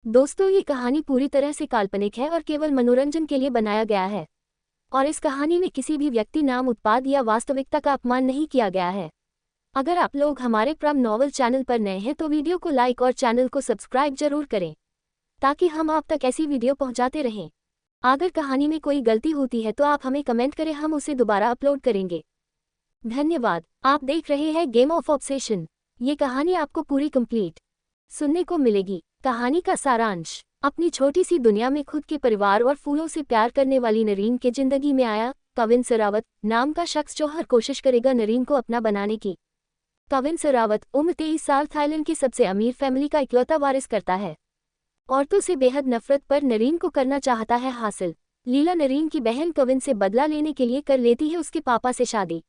दोस्तों, ये कहानी पूरी तरह से काल्पनिक है और केवल मनोरंजन के लिए बनाया गया है। और इस कहानी में किसी भी व्यक्ति, नाम, उत्पाद या वास्तविकता का अपमान नहीं किया गया है। अगर आप लोग हमारे प्राइम नॉवल चैनल पर नए हैं तो वीडियो को लाइक और चैनल को सब्सक्राइब जरूर करें, ताकि हम आप तक ऐसी वीडियो पहुंचाते रहें। अगर कहानी में कोई गलती होती है तो आप हमें कमेंट करें, हम उसे दोबारा अपलोड करेंगे। धन्यवाद। आप देख रहे हैं गेम ऑफ ऑब्सेशन। ये कहानी आपको पूरी कंप्लीट सुनने को मिलेगी। कहानी का सारांश। अपनी छोटी सी दुनिया में खुद के परिवार और फूलों से प्यार करने वाली नरीन के जिंदगी में आया कविन सरावत नाम का शख्स, जो हर कोशिश करेगा नरीन को अपना बनाने की। कविन सरावत उम्र 23 साल, थाईलैंड की सबसे अमीर फैमिली का इकलौता वारिस करता है। औरतों से बेहद नफरत पर नरीन को करना चाहता है हासिल। लीला, नरीन की बहन, कविन से बदला लेने के लिए कर लेती है उसके पापा से शादी।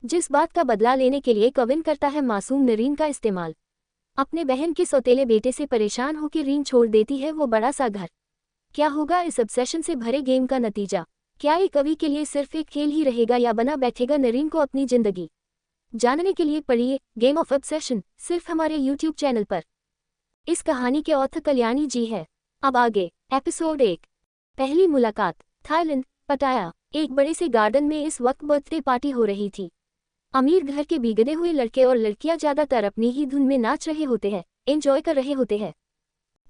जिस बात का बदला लेने के लिए कविन करता है मासूम नरीन का इस्तेमाल। अपने बहन के सौतेले बेटे से परेशान होकर रीन छोड़ देती है वो बड़ा सा घर। क्या होगा इस ऑब्सेशन से भरे गेम का नतीजा? क्या ये कवि के लिए सिर्फ एक खेल ही रहेगा या बना बैठेगा नरीन को अपनी जिंदगी? जानने के लिए पढ़िए गेम ऑफ ऑब्सेशन, सिर्फ हमारे YouTube चैनल पर। इस कहानी के ऑथर कल्याणी जी है। अब आगे। एपिसोड 1। पहली मुलाकात। थाईलैंड, पटाया। एक बड़े से गार्डन में इस वक्त बर्थडे पार्टी हो रही थी। अमीर घर के बिगड़े हुए लड़के और लड़कियां ज्यादातर अपनी ही धुन में नाच रहे होते हैं, एंजॉय कर रहे होते हैं।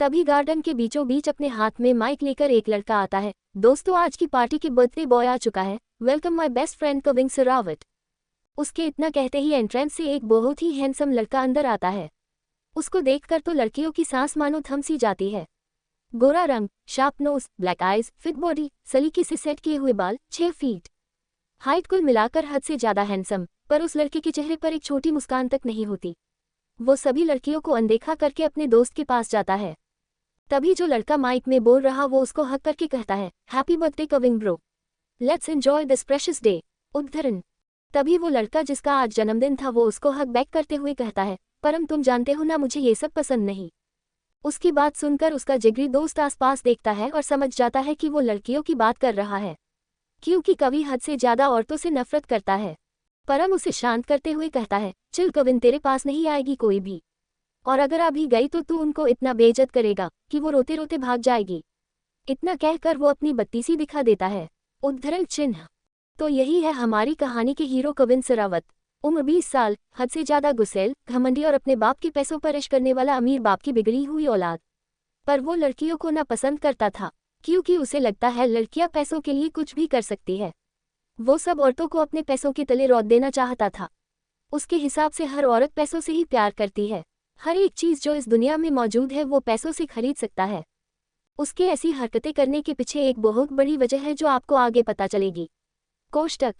तभी गार्डन के बीचों बीच अपने हाथ में माइक लेकर एक लड़का आता है। दोस्तों, आज की पार्टी के बर्थडे बॉय आ चुका है। Welcome my best friend Kavin Sarawat. उसके इतना कहते ही एंट्रेंस से एक बहुत ही हैंडसम लड़का अंदर आता है। उसको देखकर तो लड़कियों की सांस मानो थम सी जाती है। गोरा रंग, sharp nose, black eyes, fit body, सलीके से सेट किए हुए बाल, 6 फीट हाइट, कुल मिलाकर हद से ज्यादा हैंडसम। पर उस लड़के के चेहरे पर एक छोटी मुस्कान तक नहीं होती। वो सभी लड़कियों को अनदेखा करके अपने दोस्त के पास जाता है। तभी जो लड़का माइक में बोल रहा वो उसको हक करके कहता है, happy birthday Kavin bro, let's enjoy this precious day. उद्धरण। तभी वो लड़का जिसका आज जन्मदिन था वो उसको हक बैक करते हुए कहता है, परम तुम जानते हो ना, मुझे ये सब पसंद नहीं। उसकी बात सुनकर उसका जिगरी दोस्त आसपास देखता है और समझ जाता है कि वो लड़कियों की बात कर रहा है, क्योंकि कवि हद से ज्यादा औरतों से नफरत करता है। परम उसे शांत करते हुए कहता है, चिल कविन, तेरे पास नहीं आएगी कोई भी, और अगर अभी गई तो तू उनको इतना बेइज्जत करेगा कि वो रोते रोते भाग जाएगी। इतना कहकर वो अपनी बत्तीसी दिखा देता है। उद्धरण चिन्ह। तो यही है हमारी कहानी के हीरो कविन सरावत। उम्र 20 साल, हद से ज्यादा गुस्सैल, घमंडी और अपने बाप के पैसों पर ऐश करने वाला अमीर बाप की बिगड़ी हुई औलाद। पर वो लड़कियों को ना पसंद करता था, क्योंकि उसे लगता है लड़कियां पैसों के लिए कुछ भी कर सकती है। वो सब औरतों को अपने पैसों के तले रौंद देना चाहता था। उसके हिसाब से हर औरत पैसों से ही प्यार करती है। हर एक चीज जो इस दुनिया में मौजूद है वो पैसों से खरीद सकता है। उसके ऐसी हरकतें करने के पीछे एक बहुत बड़ी वजह है जो आपको आगे पता चलेगी। कोष्टक।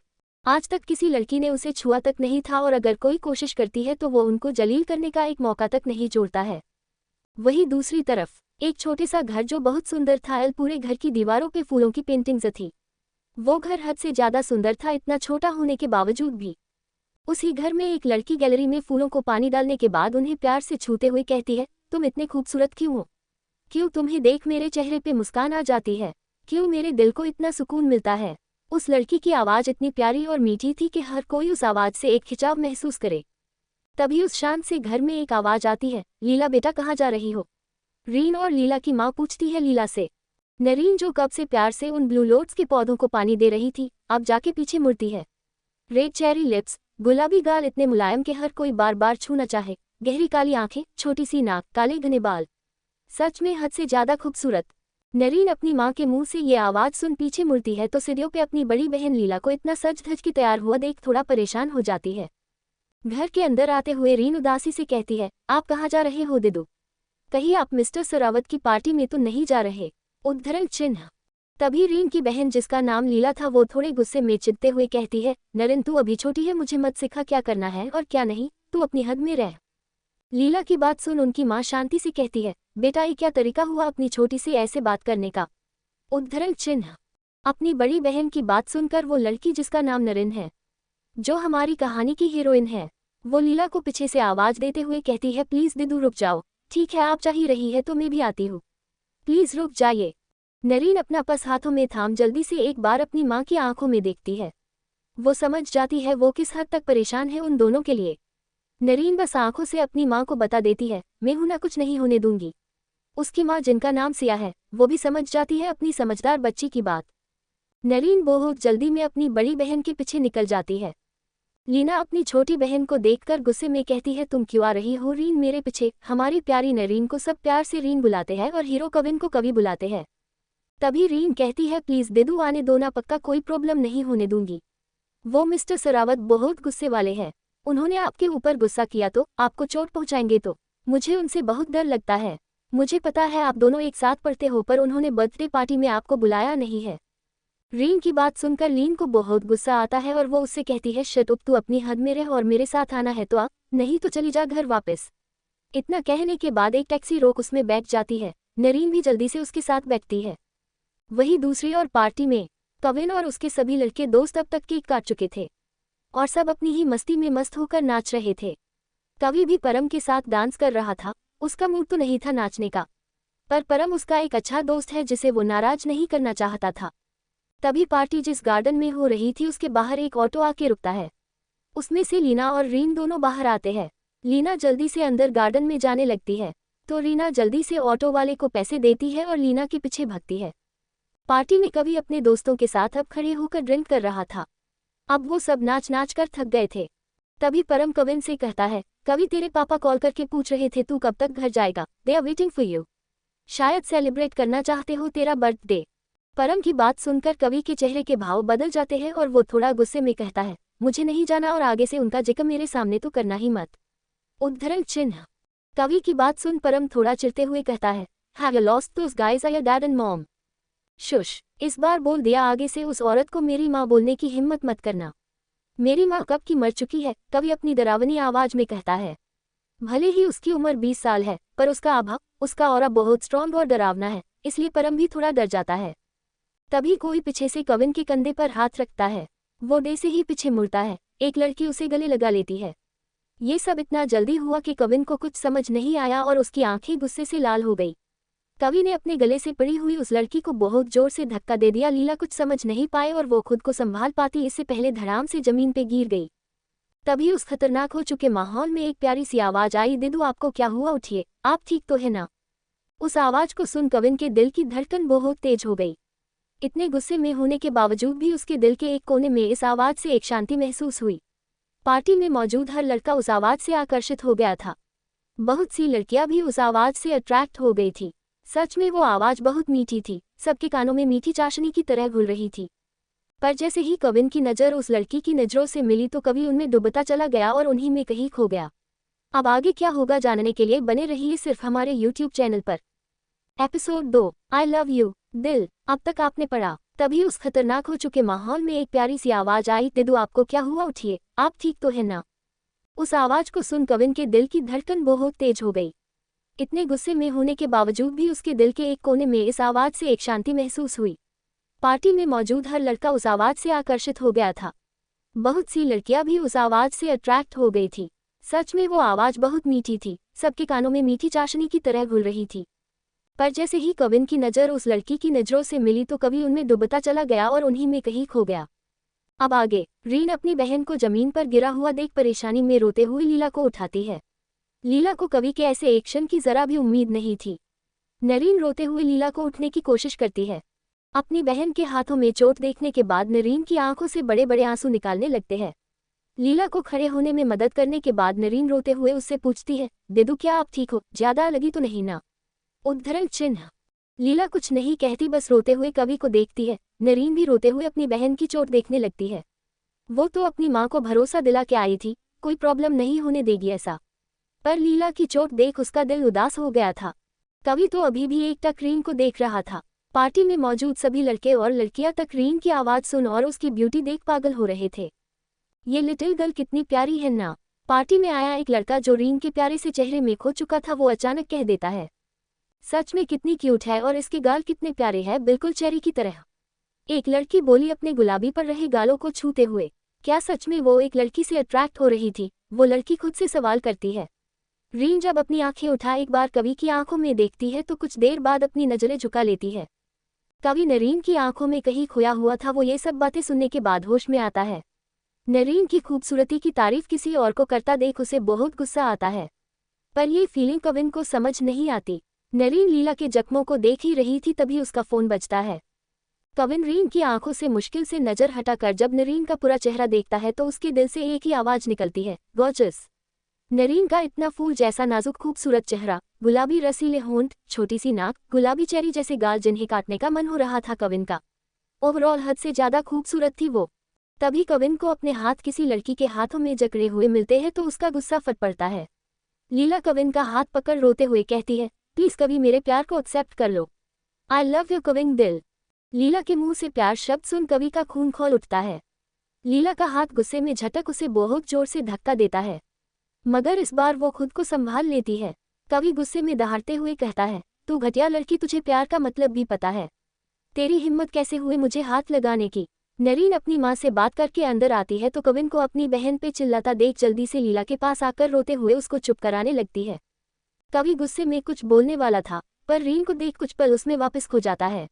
आज तक किसी लड़की ने उसे छुआ तक नहीं था, और अगर कोई कोशिश करती है तो वो उनको जलील करने का एक मौका तक नहीं छोड़ता है। वहीं दूसरी तरफ एक छोटे सा घर जो बहुत सुंदर था। पूरे घर की दीवारों पे फूलों की पेंटिंग्स थी। वो घर हद से ज्यादा सुंदर था, इतना छोटा होने के बावजूद भी। उसी घर में एक लड़की गैलरी में फूलों को पानी डालने के बाद उन्हें प्यार से छूते हुए कहती है, तुम इतने खूबसूरत क्यों हो? क्यों तुम्हें देख मेरे चेहरे पे मुस्कान आ जाती है? क्यों मेरे दिल को इतना सुकून मिलता है? उस लड़की की आवाज इतनी प्यारी और मीठी थी कि हर कोई उस आवाज से एक खिंचाव महसूस करे। तभी उस शांत से घर में एक आवाज आती है, लीला बेटा कहाँ जा रही हो? रीन और लीला की माँ पूछती है लीला से। नरीन, जो कब से प्यार से उन ब्लू लोट्स के पौधों को पानी दे रही थी, अब जाके पीछे मुड़ती है। रेड चेरी लिप्स, गुलाबी गाल, इतने मुलायम के हर कोई बार बार छूना चाहे। गहरी काली आंखें, छोटी सी नाक, काले घने बाल, सच में हद से ज्यादा खूबसूरत। नरीन अपनी माँ के मुंह से ये आवाज सुन पीछे मुड़ती है तो सीढ़ियों पे अपनी बड़ी बहन लीला को इतना सज धज के तैयार हुआ देख थोड़ा परेशान हो जाती है। घर के अंदर आते हुए रीन उदासी से कहती है, आप कहाँ जा रहे हो दीदू? कहीं आप मिस्टर सरावत की पार्टी में तो नहीं जा रहे? उद्धरण चिन्ह। तभी रीन की बहन, जिसका नाम लीला था, वो थोड़े गुस्से में चिढ़ते हुए कहती है, नरेन तू अभी छोटी है, मुझे मत सिखा क्या करना है और क्या नहीं, तू अपनी हद में रह। लीला की बात सुन उनकी माँ शांति से कहती है, बेटा ये क्या तरीका हुआ अपनी छोटी सी ऐसे बात करने का? उद्धरण चिन्ह। अपनी बड़ी बहन की बात सुनकर वो लड़की, जिसका नाम नरेन है, जो हमारी कहानी की हीरोइन है, वो लीला को पीछे से आवाज देते हुए कहती है, प्लीज दीदू रुक जाओ। ठीक है, आप चाह ही रही है तो मैं भी आती हूँ, प्लीज रुक जाइए। नरीन अपना पर्स हाथों में थाम जल्दी से एक बार अपनी माँ की आंखों में देखती है। वो समझ जाती है वो किस हद तक परेशान है उन दोनों के लिए। नरीन बस आंखों से अपनी माँ को बता देती है, मैं हूं ना, कुछ नहीं होने दूंगी। उसकी माँ जिनका नाम सिया है वो भी समझ जाती है अपनी समझदार बच्ची की बात। नरीन बहुत जल्दी में अपनी बड़ी बहन के पीछे निकल जाती है। लीना अपनी छोटी बहन को देखकर गुस्से में कहती है, तुम क्यों आ रही हो रीन मेरे पीछे। हमारी प्यारी नरीन को सब प्यार से रीन बुलाते हैं और हीरो कविन को कवि बुलाते हैं। तभी रीन कहती है, प्लीज देदू आने दो ना, पक्का कोई प्रॉब्लम नहीं होने दूंगी। वो मिस्टर सरावत बहुत गुस्से वाले हैं। उन्होंने आपके ऊपर गुस्सा किया तो आपको चोट पहुंचाएंगे, तो मुझे उनसे बहुत डर लगता है। मुझे पता है आप दोनों एक साथ पढ़ते हो, पर उन्होंने बर्थडे पार्टी में आपको बुलाया नहीं है। रीन की बात सुनकर लीन को बहुत गुस्सा आता है और वो उससे कहती है, शट अप, तू अपनी हद में रह और मेरे साथ आना है तो आ, नहीं तो चली जा घर वापस। इतना कहने के बाद एक टैक्सी रोक उसमें बैठ जाती है। नरीन भी जल्दी से उसके साथ बैठती है। वही दूसरी और पार्टी में कविन और उसके सभी लड़के दोस्त अब तक केक काट चुके थे और सब अपनी ही मस्ती में मस्त होकर नाच रहे थे। कवि भी परम के साथ डांस कर रहा था। उसका मूड तो नहीं था नाचने का, पर परम उसका एक अच्छा दोस्त है जिसे वो नाराज नहीं करना चाहता था। तभी पार्टी जिस गार्डन में हो रही थी उसके बाहर एक ऑटो आके रुकता है। उसमें से लीना और रीन दोनों बाहर आते हैं। लीना जल्दी से अंदर गार्डन में जाने लगती है तो रीना जल्दी से ऑटो वाले को पैसे देती है और लीना के पीछे भागती है। पार्टी में कवि अपने दोस्तों के साथ अब खड़े होकर ड्रिंक कर रहा था। अब वो सब नाच नाच कर थक गए थे। तभी परम कविन से कहता है, कवि तेरे पापा कॉल करके पूछ रहे थे तू कब तक घर जाएगा, they are waiting for you. शायद सेलिब्रेट करना चाहते हो तेरा बर्थडे। परम की बात सुनकर कवि के चेहरे के भाव बदल जाते हैं और वो थोड़ा गुस्से में कहता है, मुझे नहीं जाना और आगे से उनका जिक्र मेरे सामने तो करना ही मत। उद्धरण चिन्ह। कवि की बात सुन परम थोड़ा चिढ़ते हुए कहता है, have you lost those guys are your dad and mom. Shush, इस बार बोल दिया, आगे से उस औरत को मेरी माँ बोलने की हिम्मत मत करना। मेरी माँ कब की मर चुकी है, कवि अपनी डरावनी आवाज में कहता है। भले ही उसकी उम्र 20 साल है पर उसका आभा, उसका ऑरा बहुत स्ट्रॉन्ग और डरावना है, इसलिए परम भी थोड़ा डर जाता है। तभी कोई पीछे से कविन के कंधे पर हाथ रखता है। वो दे से ही पीछे मुड़ता है। एक लड़की उसे गले लगा लेती है। ये सब इतना जल्दी हुआ कि कविन को कुछ समझ नहीं आया और उसकी आंखें गुस्से से लाल हो गई। कवि ने अपने गले से पड़ी हुई उस लड़की को बहुत जोर से धक्का दे दिया। लीला कुछ समझ नहीं पाए और वो खुद को संभाल पाती इससे पहले धड़ाम से जमीन पे गिर गई। तभी उस खतरनाक हो चुके माहौल में एक प्यारी सी आवाज आई, दीदू आपको क्या हुआ, उठिए, आप ठीक तो है ना। उस आवाज को सुन कविन के दिल की धड़कन बहुत तेज हो गई। इतने गुस्से में होने के बावजूद भी उसके दिल के एक कोने में इस आवाज से एक शांति महसूस हुई। पार्टी में मौजूद हर लड़का उस आवाज से आकर्षित हो गया था। बहुत सी लड़कियां भी उस आवाज से अट्रैक्ट हो गई थी। सच में वो आवाज बहुत मीठी थी, सबके कानों में मीठी चाशनी की तरह घुल रही थी। पर जैसे ही कविन की नज़र उस लड़की की नज़रों से मिली तो कवि उनमें डूबता चला गया और उन्हीं में कहीं खो गया। अब आगे क्या होगा जानने के लिए बने रहिए सिर्फ हमारे YouTube चैनल पर। एपिसोड 2, आई लव यू दिल। अब तक आपने पढ़ा। तभी उस खतरनाक हो चुके माहौल में एक प्यारी सी आवाज आई, दीदू आपको क्या हुआ, उठिए, आप ठीक तो है ना। उस आवाज को सुन कविन के दिल की धड़कन बहुत तेज हो गई। इतने गुस्से में होने के बावजूद भी उसके दिल के एक कोने में इस आवाज से एक शांति महसूस हुई। पार्टी में मौजूद हर लड़का उस आवाज से आकर्षित हो गया था। बहुत सी लड़कियां भी उस आवाज से अट्रैक्ट हो गई थी। सच में वो आवाज बहुत मीठी थी, सबके कानों में मीठी चाशनी की तरह घुल रही थी। पर जैसे ही कविन की नज़र उस लड़की की नज़रों से मिली तो कवि उनमें डूबता चला गया और उन्हीं में कहीं खो गया। अब आगे रीन अपनी बहन को जमीन पर गिरा हुआ देख परेशानी में रोते हुए लीला को उठाती है। लीला को कवि के ऐसे एक्शन की जरा भी उम्मीद नहीं थी। नरीन रोते हुए लीला को उठने की कोशिश करती है। अपनी बहन के हाथों में चोट देखने के बाद नरीन की आंखों से बड़े बड़े आंसू निकालने लगते हैं। लीला को खड़े होने में मदद करने के बाद नरीन रोते हुए उससे पूछती है, दीदू क्या आप ठीक हो, ज्यादा लगी तो नहीं ना। उद्धरण चिन्ह। लीला कुछ नहीं कहती, बस रोते हुए कवि को देखती है। नरीन भी रोते हुए अपनी बहन की चोट देखने लगती है। वो तो अपनी माँ को भरोसा दिला के आई थी, कोई प्रॉब्लम नहीं होने देगी ऐसा। पर लीला की चोट देख उसका दिल उदास हो गया था। कवि तो अभी भी एकटक रीन को देख रहा था। पार्टी में मौजूद सभी लड़के और लड़कियां तक रीन की आवाज सुन और उसकी ब्यूटी देख पागल हो रहे थे। ये लिटिल गर्ल कितनी प्यारी है ना। पार्टी में आया एक लड़का जो रीन के प्यारे से चेहरे में खो चुका था वो अचानक कह देता है, सच में कितनी क्यूट है और इसके गाल कितने प्यारे हैं, बिल्कुल चेरी की तरह। एक लड़की बोली अपने गुलाबी पर रहे गालों को छूते हुए। क्या सच में वो एक लड़की से अट्रैक्ट हो रही थी? वो लड़की खुद से सवाल करती है। रीन जब अपनी आंखें उठा एक बार कवि की आंखों में देखती है तो कुछ देर बाद अपनी नजरें झुका लेती है। कवि नरीन की आंखों में कहीं खोया हुआ था। वो ये सब बातें सुनने के बाद होश में आता है। नरीन की खूबसूरती की तारीफ किसी और को करता देख उसे बहुत गुस्सा आता है, पर ये फीलिंग कविन को समझ नहीं आती। नरीन लीला के जख्मों को देख ही रही थी, तभी उसका फोन बजता है। कविन रीन की आंखों से मुश्किल से नजर हटाकर जब नरीन का पूरा चेहरा देखता है तो उसके दिल से एक ही आवाज निकलती है, गॉर्जियस। नरीन का इतना फूल जैसा नाजुक खूबसूरत चेहरा, गुलाबी रसीले होंठ, छोटी सी नाक, गुलाबी चेरी जैसे गाल जिन्हें काटने का मन हो रहा था कविन का। ओवरऑल हद से ज्यादा खूबसूरत थी वो। तभी कविन को अपने हाथ किसी लड़की के हाथों में जकड़े हुए मिलते हैं तो उसका गुस्सा फट पड़ता है। लीला कविन का हाथ पकड़ रोते हुए कहती है, प्लीज कभी मेरे प्यार को एक्सेप्ट कर लो। आई लव यू कविन दिल। लीला के मुंह से प्यार शब्द सुन कवि का खून खौल उठता है। लीला का हाथ गुस्से में झटक उसे बहुत जोर से धक्का देता है, मगर इस बार वो खुद को संभाल लेती है। कवि गुस्से में दहाड़ते हुए कहता है, तू घटिया लड़की, तुझे प्यार का मतलब भी पता है? तेरी हिम्मत कैसे हुई मुझे हाथ लगाने की? नरीन अपनी माँ से बात करके अंदर आती है तो कविन को अपनी बहन पे चिल्लाता देख जल्दी से लीला के पास आकर रोते हुए उसको चुप कराने लगती है। कवि गुस्से में कुछ बोलने वाला था, पर रीन को देख कुछ पल उसमें वापस खो जाता है।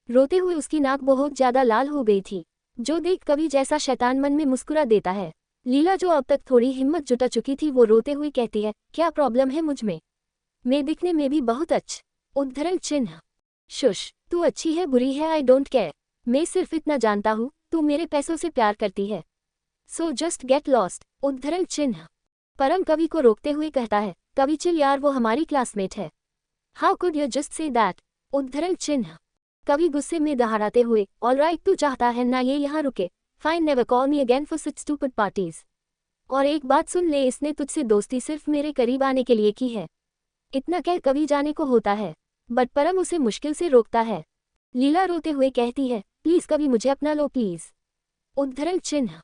रोते हुए उसकी नाक बहुत ज्यादा लाल हो गई थी, जो देख कवि जैसा शैतान मन में मुस्कुरा देता है। लीला जो अब तक थोड़ी हिम्मत जुटा चुकी थी वो रोते हुए कहती है, क्या प्रॉब्लम है मुझ में? मैं दिखने में भी बहुत उद्धरण चिन्ह। शुश, तू अच्छी है बुरी है आई डोंट केयर। मैं सिर्फ इतना जानता हूँ, तू मेरे पैसों से प्यार करती है। सो जस्ट गेट लॉस्ट, उद्धरण चिन्ह। परम कवि को रोकते हुए कहता है, कवि चिल यार, वो हमारी क्लासमेट है। How could you just say that, उद्धरण चिन्ह। कवि गुस्से में दहाड़ाते हुए, ऑलराइट तू चाहता है ना ये यहाँ रुके, fine never call me again for such stupid parties. और एक बात सुन ले, इसने तुझसे दोस्ती सिर्फ मेरे करीब आने के लिए की है। इतना कह कवि जाने को होता है, बट परम उसे मुश्किल से रोकता है। लीला रोते हुए कहती है, प्लीज कवि मुझे अपना लो प्लीज, उद्धरण चिन्ह।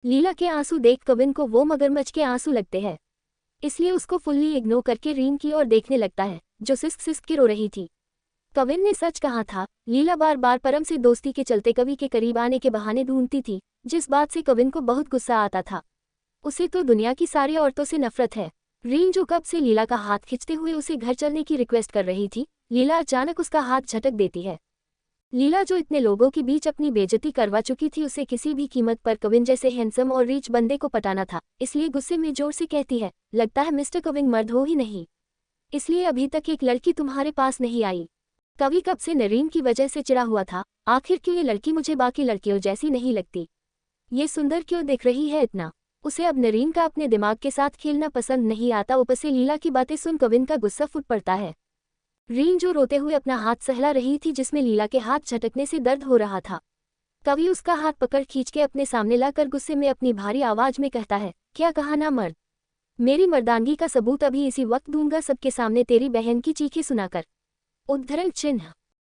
लीला के आंसू देख कविन को वो मगरमच्छ के आंसू लगते हैं, इसलिए उसको फुल्ली इग्नोर करके रीन की ओर देखने लगता है, जो सिस्क सिस्क के रो रही थी। कविन ने सच कहा था, लीला बार बार परम से दोस्ती के चलते कवि के करीब आने के बहाने ढूंढती थी, जिस बात से कविन को बहुत गुस्सा आता था। उसे तो दुनिया की सारी औरतों से नफरत है। रीन जो कब से लीला का हाथ खींचते हुए उसे घर चलने की रिक्वेस्ट कर रही थी, लीला अचानक उसका हाथ झटक देती है। लीला जो इतने लोगों के बीच अपनी बेइज्जती करवा चुकी थी, उसे किसी भी कीमत पर कविन जैसे हैंडसम और रीच बंदे को पटाना था, इसलिए गुस्से में जोर से कहती है, लगता है मिस्टर कविन मर्द हो ही नहीं, इसलिए अभी तक एक लड़की तुम्हारे पास नहीं आई। कवि कब से नरीन की वजह से चिढ़ा हुआ था, आखिर क्यों ये लड़की मुझे बाकी लड़कियों जैसी नहीं लगती, ये सुंदर क्यों दिख रही है इतना। उसे अब नरीन का अपने दिमाग के साथ खेलना पसंद नहीं आता। ऊपर से लीला की बातें सुन कविन का गुस्सा फूट पड़ता है। रीन जो रोते हुए अपना हाथ सहला रही थी, जिसमें लीला के हाथ झटकने से दर्द हो रहा था। कवि उसका हाथ पकड़ खींच के अपने सामने लाकर गुस्से में अपनी भारी आवाज में कहता है, क्या कहा ना मर्द, मेरी मर्दानगी का सबूत अभी इसी वक्त दूंगा सबके सामने तेरी बहन की चीखें सुनाकर, उद्धरण चिन्ह।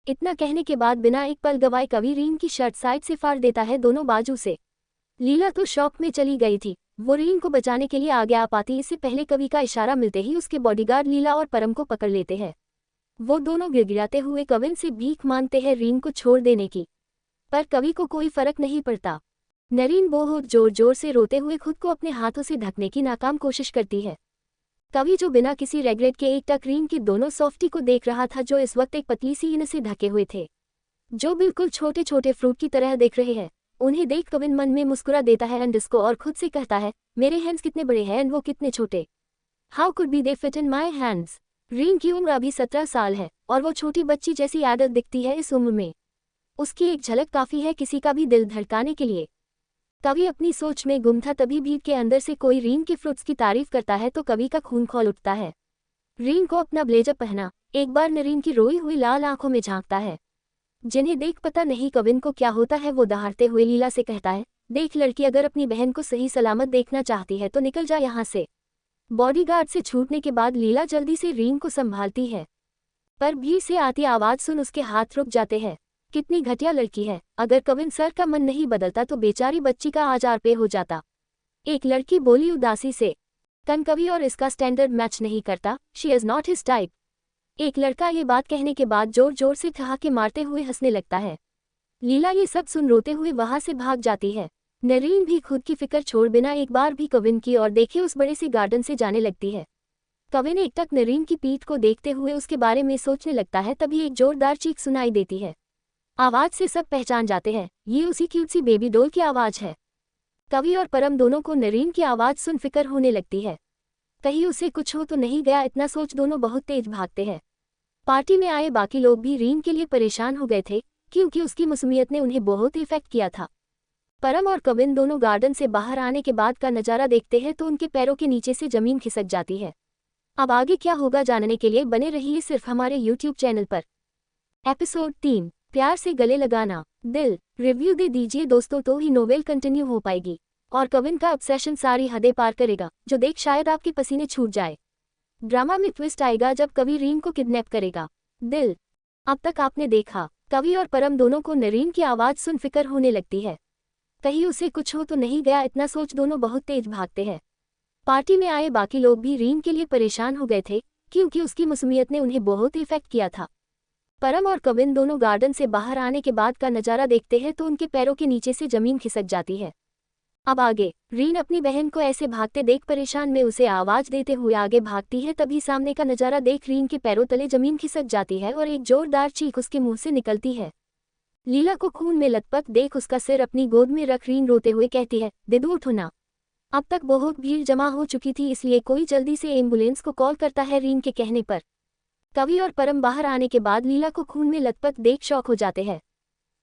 इतना कहने के बाद बिना एक पल गवाए कवि रीन की शर्ट साइड से फाड़ देता है दोनों बाजू से। लीला तो शॉक में चली गई थी, वो रीन को बचाने के लिए आगे आ पाती इससे पहले कवि का इशारा मिलते ही उसके बॉडीगार्ड लीला और परम को पकड़ लेते हैं। वो दोनों गिड़गिड़ाते हुए कविन से भीख मांगते हैं रीन को छोड़ देने की, पर कवि को कोई फर्क नहीं पड़ता। नरीन बहुत जोर जोर से रोते हुए खुद को अपने हाथों से ढकने की नाकाम कोशिश करती है। कवि जो बिना किसी रेग्रेट के एक टक रीन की दोनों सॉफ्टी को देख रहा था, जो इस वक्त एक पतली सी इन से ढके हुए थे, जो बिल्कुल छोटे छोटे फ्रूट की तरह देख रहे हैं। उन्हें देख कविन मन में मुस्कुरा देता है एंड इसको और खुद से कहता है, मेरे हैंड्स कितने बड़े हैं एंड वो कितने छोटे, how could be they fit in my hands. रीन की उम्र अभी 17 साल है और वो छोटी बच्ची जैसी एडल्ट दिखती है इस उम्र में। उसकी एक झलक काफी है किसी का भी दिल धड़काने के लिए। कवि अपनी सोच में गुम था, तभी भीड़ के अंदर से कोई रीन के फ्रूट्स की तारीफ करता है तो कवि का खून खौल उठता है। रीन को अपना ब्लेजर पहना एक बार नरीन की रोई हुई लाल आंखों में झांकता है, जिन्हें देख पता नहीं कविन को क्या होता है। वो दहाड़ते हुए लीला से कहता है, देख लड़की, अगर अपनी बहन को सही सलामत देखना चाहती है तो निकल जा यहाँ से। बॉडीगार्ड से छूटने के बाद लीला जल्दी से रीन को संभालती है, पर भीड़ से आती आवाज सुन उसके हाथ रुक जाते हैं। कितनी घटिया लड़की है, अगर कविन सर का मन नहीं बदलता तो बेचारी बच्ची का आज आरपे हो जाता, एक लड़की बोली उदासी से। कन कवि और इसका स्टैंडर्ड मैच नहीं करता, she is not his type. एक लड़का ये बात कहने के बाद जोर जोर से ठहाके मारते हुए हंसने लगता है। लीला ये सब सुन रोते हुए वहां से भाग जाती है। नरीन भी खुद की फिक्र छोड़ बिना एक बार भी कविन की और देखे उस बड़े से गार्डन से जाने लगती है। कविन एकटक नरीन की पीठ को देखते हुए उसके बारे में सोचने लगता है, तभी एक जोरदार चीख सुनाई देती है। आवाज से सब पहचान जाते हैं, ये उसी क्यूट सी बेबी डॉल की आवाज है। कवि और परम दोनों को नरीन की आवाज सुन फिक्र होने लगती है, कहीं उसे कुछ हो तो नहीं गया, इतना सोच दोनों बहुत तेज भागते हैं। पार्टी में आए बाकी लोग भी रीन के लिए परेशान हो गए थे क्योंकि उसकी मासूमियत ने उन्हें बहुत इफेक्ट किया था। परम और कविन दोनों गार्डन से बाहर आने के बाद का नज़ारा देखते हैं तो उनके पैरों के नीचे से जमीन खिसक जाती है। अब आगे क्या होगा जानने के लिए बने रहिए सिर्फ हमारे YouTube चैनल पर। एपिसोड 3, प्यार से गले लगाना। दिल रिव्यू दे दीजिए दोस्तों, तो ही नोवेल कंटिन्यू हो पाएगी और कविन का ऑब्सेशन सारी हदें पार करेगा, जो देख शायद आपके पसीने छूट जाए। ड्रामा में ट्विस्ट आएगा जब कवि रीन को किडनैप करेगा। दिल। अब तक आपने देखा कवि और परम दोनों को नरीन की आवाज़ सुन फिक्र होने लगती है। कहीं उसे कुछ हो तो नहीं गया, इतना सोच दोनों बहुत तेज भागते हैं। पार्टी में आए बाकी लोग भी रीन के लिए परेशान हो गए थे क्योंकि उसकी मासूमियत ने उन्हें बहुत इफेक्ट किया था। परम और कविन दोनों गार्डन से बाहर आने के बाद का नज़ारा देखते हैं तो उनके पैरों के नीचे से जमीन खिसक जाती है। अब आगे रीन अपनी बहन को ऐसे भागते देख परेशान में उसे आवाज़ देते हुए आगे भागती है। तभी सामने का नज़ारा देख रीन के पैरों तले जमीन खिसक जाती है और एक जोरदार चीख उसके मुंह से निकलती है। लीला को खून में लथपथ देख उसका सिर अपनी गोद में रख रीन रोते हुए कहती है, दिदू उठो ना। अब तक बहुत भीड़ जमा हो चुकी थी, इसलिए कोई जल्दी से एम्बुलेंस को कॉल करता है। रीन के कहने पर कवि और परम बाहर आने के बाद लीला को खून में लथपथ देख शॉक हो जाते हैं।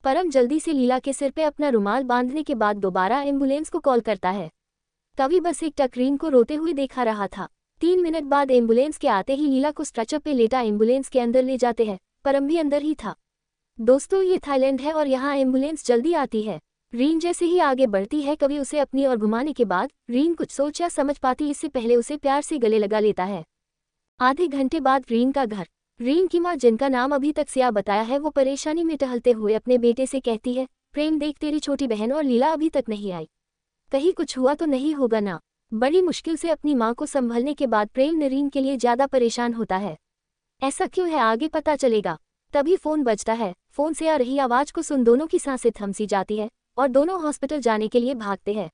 परम जल्दी से लीला के सिर पे अपना रुमाल बांधने के बाद दोबारा एम्बुलेंस को कॉल करता है। कवि बस एक टक रीन को रोते हुए देखा रहा था। 3 मिनट बाद एम्बुलेंस के आते ही लीला को स्ट्रेचर पे लेटा एम्बुलेंस के अंदर ले जाते हैं। परम भी अंदर ही था। दोस्तों, ये थाईलैंड है और यहाँ एम्बुलेंस जल्दी आती है। रीन जैसे ही आगे बढ़ती है कवि उसे अपनी ओर घुमाने के बाद रीन कुछ सोच या समझ पाती इससे पहले उसे प्यार से गले लगा लेता है। आधे घंटे बाद रीन का घर। रीन की माँ, जिनका नाम अभी तक सिया बताया है, वो परेशानी में टहलते हुए अपने बेटे से कहती है, प्रेम देख तेरी छोटी बहन और लीला अभी तक नहीं आई, कहीं कुछ हुआ तो नहीं होगा ना। बड़ी मुश्किल से अपनी माँ को संभलने के बाद प्रेम रीन के लिए ज्यादा परेशान होता है। ऐसा क्यों है आगे पता चलेगा। तभी फोन बजता है। फोन से आ रही आवाज को सुन दोनों की सांसें थमसी जाती है और दोनों हॉस्पिटल जाने के लिए भागते हैं।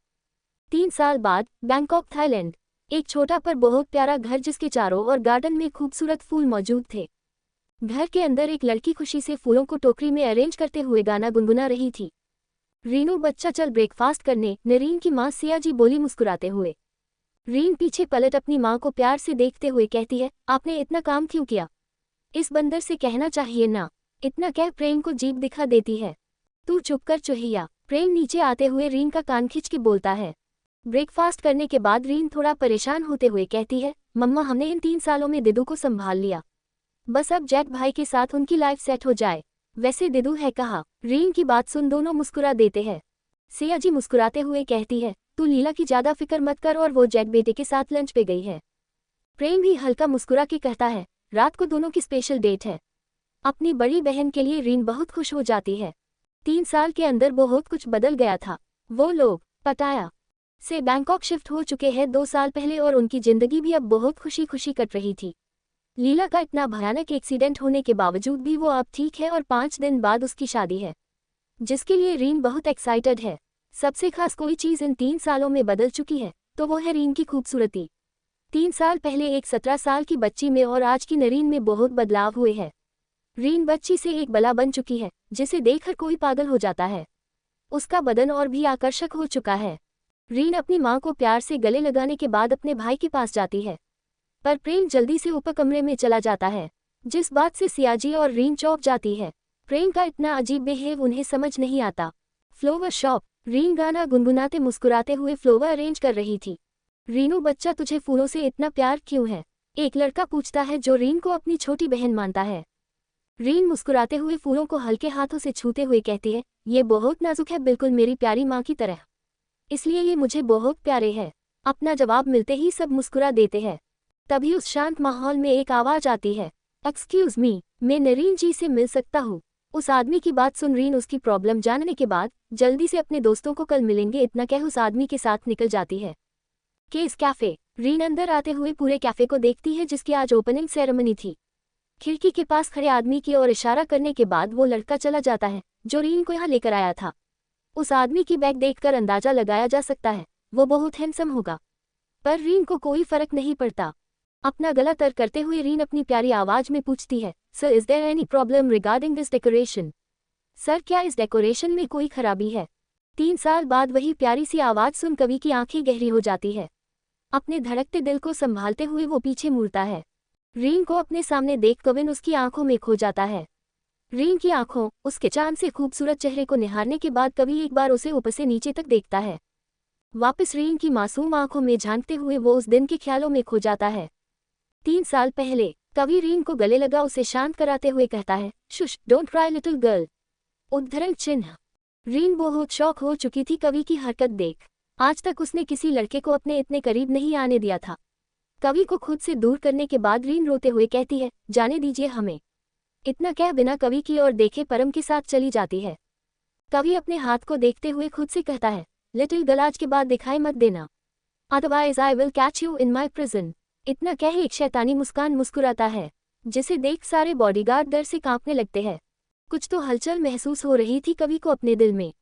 3 साल बाद बैंकॉक, थाईलैंड। एक छोटा पर बहुत प्यारा घर जिसके चारों ओर गार्डन में खूबसूरत फूल मौजूद थे। घर के अंदर एक लड़की खुशी से फूलों को टोकरी में अरेंज करते हुए गाना गुनगुना रही थी। रीनू, बच्चा चल ब्रेकफास्ट करने, नरीन की माँ सिया जी बोली मुस्कुराते हुए। रीन पीछे पलट अपनी माँ को प्यार से देखते हुए कहती है, आपने इतना काम क्यों किया? इस बंदर से कहना चाहिए ना। इतना कह प्रेम को जीभ दिखा देती है। तू चुप कर चुहिया। प्रेम नीचे आते हुए रीन का कान खींच के बोलता है। ब्रेकफास्ट करने के बाद रीन थोड़ा परेशान होते हुए कहती है, मम्मा हमने इन 3 सालों में दिदू को संभाल लिया, बस अब जैक भाई के साथ उनकी लाइफ सेट हो जाए। वैसे दिदू है कहाँ? रीन की बात सुन दोनों मुस्कुरा देते हैं। सिया जी मुस्कुराते हुए कहती है, तू लीला की ज्यादा फिक्र मत कर और वो जैक बेटे के साथ लंच पे गई है। प्रेम भी हल्का मुस्कुरा के कहता है, रात को दोनों की स्पेशल डेट है। अपनी बड़ी बहन के लिए रीन बहुत खुश हो जाती है। 3 साल के अंदर बहुत कुछ बदल गया था। वो लोग पटाया से बैंकॉक शिफ्ट हो चुके हैं 2 साल पहले और उनकी जिंदगी भी अब बहुत खुशी खुशी कट रही थी। लीला का इतना भयानक एक्सीडेंट होने के बावजूद भी वो अब ठीक है और 5 दिन बाद उसकी शादी है, जिसके लिए रीन बहुत एक्साइटेड है। सबसे खास कोई चीज़ इन 3 सालों में बदल चुकी है तो वो है रीन की खूबसूरती। 3 साल पहले एक 17 साल की बच्ची में और आज की नरीन में बहुत बदलाव हुए हैं। रीन बच्ची से एक बला बन चुकी है जिसे देखकर कोई पागल हो जाता है। उसका बदन और भी आकर्षक हो चुका है। रीन अपनी माँ को प्यार से गले लगाने के बाद अपने भाई के पास जाती है, पर प्रेम जल्दी से ऊपर कमरे में चला जाता है, जिस बात से सियाजी और रीन चौंक जाती है। प्रेम का इतना अजीब बिहेव उन्हें समझ नहीं आता। Flower shop. रीन गाना गुनगुनाते मुस्कुराते हुए फ्लोवर अरेंज कर रही थी। रीनू, बच्चा तुझे फूलों से इतना प्यार क्यों है? एक लड़का पूछता है जो रीन को अपनी छोटी बहन मानता है। रीन मुस्कुराते हुए फूलों को हल्के हाथों से छूते हुए कहती है, ये बहुत नाजुक है, बिल्कुल मेरी प्यारी माँ की तरह, इसलिए ये मुझे बहुत प्यारे है। अपना जवाब मिलते ही सब मुस्कुरा देते हैं। तभी उस शांत माहौल में एक आवाज आती है, एक्सक्यूज मी, मैं नरीन जी से मिल सकता हूँ? उस आदमी की बात सुन रीन उसकी प्रॉब्लम जानने के बाद जल्दी से अपने दोस्तों को कल मिलेंगे इतना कह उस आदमी के साथ निकल जाती है। Case cafe. रीन अंदर आते हुए पूरे कैफे को देखती है जिसकी आज ओपनिंग सेरेमनी थी। खिड़की के पास खड़े आदमी की ओर इशारा करने के बाद वो लड़का चला जाता है जो रीन को यहाँ लेकर आया था। उस आदमी की बैग देखकर अंदाजा लगाया जा सकता है वो बहुत हैंडसम होगा, पर रीन को कोई फर्क नहीं पड़ता। अपना गला तर करते हुए रीन अपनी प्यारी आवाज में पूछती है, sir is there any problem regarding this decoration? Sir, क्या इस डेकोरेशन में कोई खराबी है? 3 साल बाद वही प्यारी सी आवाज सुन कवि की आंखें गहरी हो जाती है। अपने धड़कते दिल को संभालते हुए वो पीछे मुड़ता है। रीन को अपने सामने देख कविन उसकी आंखों में खो जाता है। रीन की आंखों उसके चांद से खूबसूरत चेहरे को निहारने के बाद कवि एक बार उसे ऊपर से नीचे तक देखता है। वापस रीन की मासूम आंखों में झांकते हुए वो उस दिन के ख्यालों में खो जाता है। 3 साल पहले कवि रीन को गले लगा उसे शांत कराते हुए कहता है, shush, don't cry little girl. उद्धरण चिन्ह। रीन बहुत शौक हो चुकी थी कवि की हरकत देख। आज तक उसने किसी लड़के को अपने इतने करीब नहीं आने दिया था। कवि को खुद से दूर करने के बाद रीन रोते हुए कहती है, जाने दीजिए हमें। इतना कह बिना कवि की ओर देखे परम के साथ चली जाती है। कवि अपने हाथ को देखते हुए खुद से कहता है, लिटिल गर्ल, आज के बाद दिखाई मत देना, otherwise I will catch you in my prison. इतना कह एक शैतानी मुस्कान मुस्कुराता है, जिसे देख सारे बॉडीगार्ड डर से कांपने लगते हैं। कुछ तो हलचल महसूस हो रही थी कवि को अपने दिल में,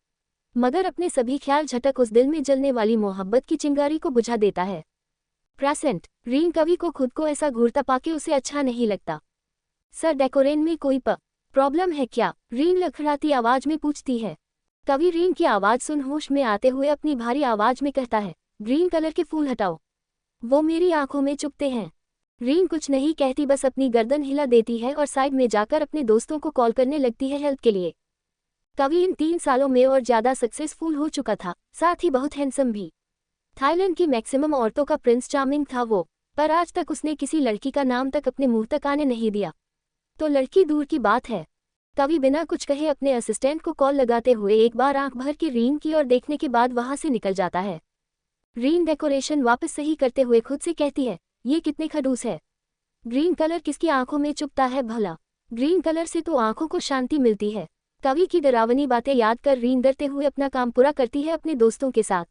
मगर अपने सभी ख्याल झटक उस दिल में जलने वाली मोहब्बत की चिंगारी को बुझा देता है। प्रेजेंट। रीन कवि को खुद को ऐसा घूरता पाके उसे अच्छा नहीं लगता। सर, डेकोरेन में कोई प्रॉब्लम है क्या? रीन लखड़ाती आवाज में पूछती है। कवि रीन की आवाज सुन होश में आते हुए अपनी भारी आवाज में कहता है, ग्रीन कलर के फूल हटाओ, वो मेरी आंखों में चुभते हैं। रीन कुछ नहीं कहती, बस अपनी गर्दन हिला देती है और साइड में जाकर अपने दोस्तों को कॉल करने लगती है हेल्प के लिए। कवि इन 3 सालों में और ज्यादा सक्सेसफुल हो चुका था, साथ ही बहुत हैंडसम भी। थाईलैंड की मैक्सिमम औरतों का प्रिंस चार्मिंग था वो, पर आज तक उसने किसी लड़की का नाम तक अपने मुंह तक आने नहीं दिया, तो लड़की दूर की बात है। कवि बिना कुछ कहे अपने असिस्टेंट को कॉल लगाते हुए एक बार आंख भर के रीन की ओर देखने के बाद वहां से निकल जाता है। रीन डेकोरेशन वापस सही करते हुए खुद से कहती है, ये कितने खड़ूस है। ग्रीन कलर किसकी आंखों में चुभता है भला? ग्रीन कलर से तो आंखों को शांति मिलती है। कवि की डरावनी बातें याद कर रीन डरते हुए अपना काम पूरा करती है अपने दोस्तों के साथ।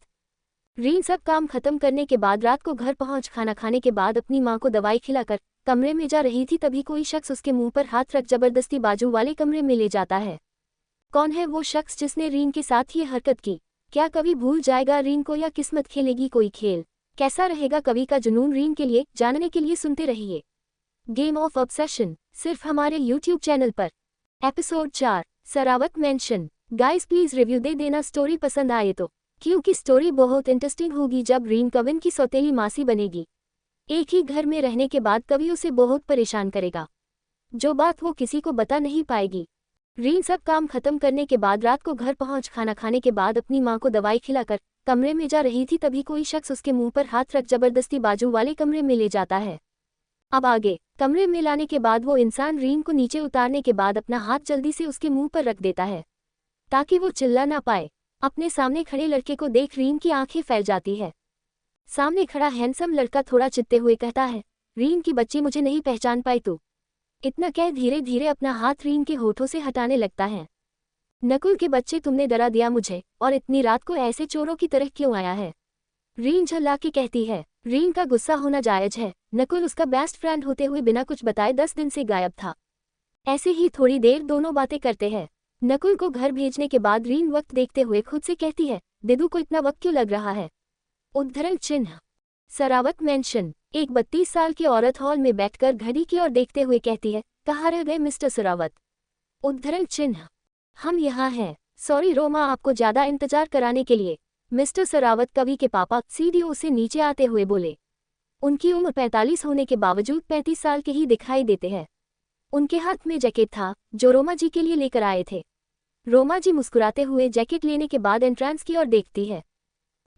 रीन सब काम खत्म करने के बाद रात को घर पहुंच खाना खाने के बाद अपनी मां को दवाई खिलाकर कमरे में जा रही थी, तभी कोई शख्स उसके मुंह पर हाथ रख जबरदस्ती बाजू वाले कमरे में ले जाता है। कौन है वो शख्स जिसने रीन के साथ ये हरकत की? क्या कवि भूल जाएगा रीन को या किस्मत खेलेगी कोई खेल? कैसा रहेगा कवि का जुनून रीन के लिए? जानने के लिए सुनते रहिए गेम ऑफ ऑब्सेशन, सिर्फ हमारे YouTube चैनल पर। Episode 4, Sarawat mansion. Guys please review दे देना स्टोरी पसंद आए तो, क्योंकि स्टोरी बहुत इंटरेस्टिंग होगी जब रीन कविन की सौतेली मासी बनेगी। एक ही घर में रहने के बाद कवि उसे बहुत परेशान करेगा, जो बात वो किसी को बता नहीं पाएगी। रीन सब काम खत्म करने के बाद रात को घर पहुंच खाना खाने के बाद अपनी मां को दवाई खिलाकर कमरे में जा रही थी, तभी कोई शख्स उसके मुंह पर हाथ रख जबरदस्ती बाजू वाले कमरे में ले जाता है। अब आगे कमरे में लाने के बाद वो इंसान रीन को नीचे उतारने के बाद अपना हाथ जल्दी से उसके मुंह पर रख देता है ताकि वो चिल्ला ना पाए। अपने सामने खड़े लड़के को देख रीन की आंखें फैल जाती है। सामने खड़ा हैंडसम लड़का थोड़ा चित्ते हुए कहता है, रीन की बच्ची, मुझे नहीं पहचान पाई तू? इतना कह धीरे धीरे अपना हाथ रीन के होठों से हटाने लगता है। नकुल के बच्चे, तुमने डरा दिया मुझे, और इतनी रात को ऐसे चोरों की तरह क्यों आया है? रीन झल्ला के कहती है। रीन का गुस्सा होना जायज है, नकुल उसका बेस्ट फ्रेंड होते हुए बिना कुछ बताए 10 दिन से गायब था। ऐसे ही थोड़ी देर दोनों बातें करते हैं। नकुल को घर भेजने के बाद रीन वक्त देखते हुए खुद से कहती है, दिदू को इतना वक्त क्यों लग रहा है? उद्धरण चिन्ह। सरावत मेंशन। एक 32 साल की औरत हॉल में बैठकर घड़ी की ओर देखते हुए कहती है, कहाँ रह गए मिस्टर सरावत? उद्धरण चिन्ह। हम यहाँ हैं। सॉरी रोमा, आपको ज्यादा इंतजार कराने के लिए। मिस्टर सरावत कवि के पापा सीढ़ियों से नीचे आते हुए बोले। उनकी उम्र 45 होने के बावजूद 35 साल के ही दिखाई देते हैं। उनके हाथ में जैकेट था जो रोमा जी के लिए लेकर आए थे। रोमा जी मुस्कुराते हुए जैकेट लेने के बाद एंट्रेंस की ओर देखती है,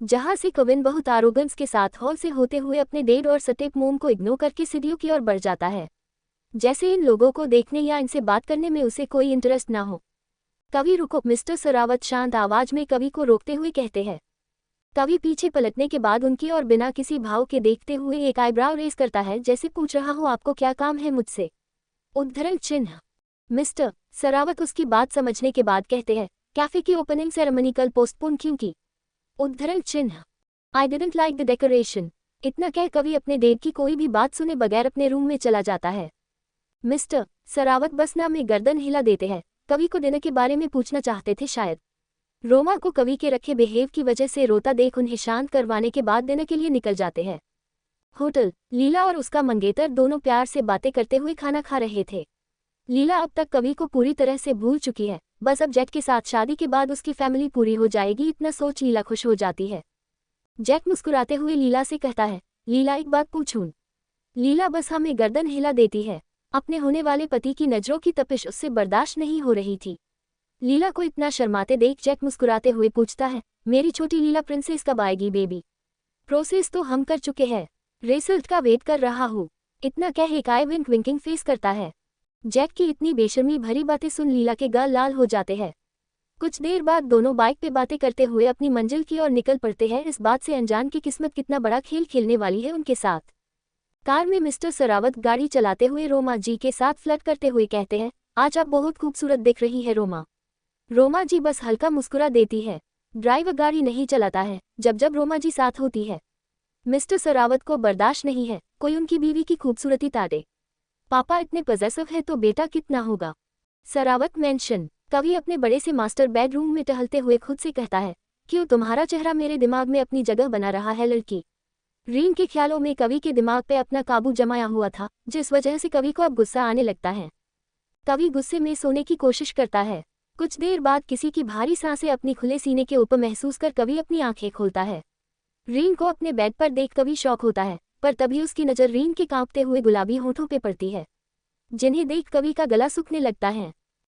जहां से कविन बहुत आरोगेंस के साथ हॉल से होते हुए अपने डेड और स्टेप मोम को इग्नोर करके सीढ़ियों की ओर बढ़ जाता है, जैसे इन लोगों को देखने या इनसे बात करने में उसे कोई इंटरेस्ट ना हो। कवि रुको, मिस्टर सरावत शांत आवाज में कवि को रोकते हुए कहते हैं। कवि पीछे पलटने के बाद उनकी ओर बिना किसी भाव के देखते हुए एक आईब्राव रेस करता है, जैसे पूछ रहा हो आपको क्या काम है मुझसे? उद्धरण चिन्ह। मिस्टर सरावत उसकी बात समझने के बाद कहते हैं, कैफे की ओपनिंग सेरेमनी कल पोस्टपोन क्यों की? उद्धरण चिन्ह। I didn't like the decoration. इतना कह कवि अपने डेट की कोई भी बात सुने बगैर अपने रूम में चला जाता है। मिस्टर सरावत बस ना में गर्दन हिला देते हैं। कवि को डिनर के बारे में पूछना चाहते थे शायद। रोमा को कवि के रखे बिहेव की वजह से रोता देख उन्हें शांत करवाने के बाद डिनर के लिए निकल जाते हैं। होटल। लीला और उसका मंगेतर दोनों प्यार से बातें करते हुए खाना खा रहे थे। लीला अब तक कवि को पूरी तरह से भूल चुकी है, बस अब जैक के साथ शादी के बाद उसकी फैमिली पूरी हो जाएगी, इतना सोच लीला खुश हो जाती है। जैक मुस्कुराते हुए लीला से कहता है, लीला एक बात पूछूं? लीला बस हमें गर्दन हिला देती है। अपने होने वाले पति की नजरों की तपिश उससे बर्दाश्त नहीं हो रही थी। लीला को इतना शर्माते देख जैक मुस्कुराते हुए पूछता है, मेरी छोटी लीला प्रिंसेस कब आएगी बेबी? प्रोसेस तो हम कर चुके हैं, रिजल्ट का वेट कर रहा हूँ। इतना कह हिकाय विंकिंग फेस करता है। जैक की इतनी बेशर्मी भरी बातें सुन लीला के गाल लाल हो जाते हैं। कुछ देर बाद दोनों बाइक पे बातें करते हुए अपनी मंजिल की ओर निकल पड़ते हैं, इस बात से अनजान की किस्मत कितना बड़ा खेल खेलने वाली है उनके साथ। कार में मिस्टर सरावत गाड़ी चलाते हुए रोमा जी के साथ फ्लर्ट करते हुए कहते हैं, आज आप बहुत खूबसूरत दिख रही है रोमा। रोमा जी बस हल्का मुस्कुरा देती है। ड्राइवर गाड़ी नहीं चलाता है जब रोमा जी साथ होती है। मिस्टर सरावत को बर्दाश्त नहीं है कोई उनकी बीवी की खूबसूरती तारे। पापा इतने पॉसेसिव है तो बेटा कितना होगा। सरावत मेंशन। कवि अपने बड़े से मास्टर बेडरूम में टहलते हुए खुद से कहता है, क्यों तुम्हारा चेहरा मेरे दिमाग में अपनी जगह बना रहा है लड़की। रीन के ख्यालों में कवि के दिमाग पे अपना काबू जमाया हुआ था, जिस वजह से कवि को अब गुस्सा आने लगता है। कवि गुस्से में सोने की कोशिश करता है। कुछ देर बाद किसी की भारी सांसें अपनी खुले सीने के ऊपर महसूस कर कवि अपनी आंखें खोलता है। रीन को अपने बेड पर देख कवि शॉक होता है, पर तभी उसकी नज़र रीन के कांपते हुए गुलाबी होठों पे पड़ती है, जिन्हें देख कवि का गला सूखने लगता है।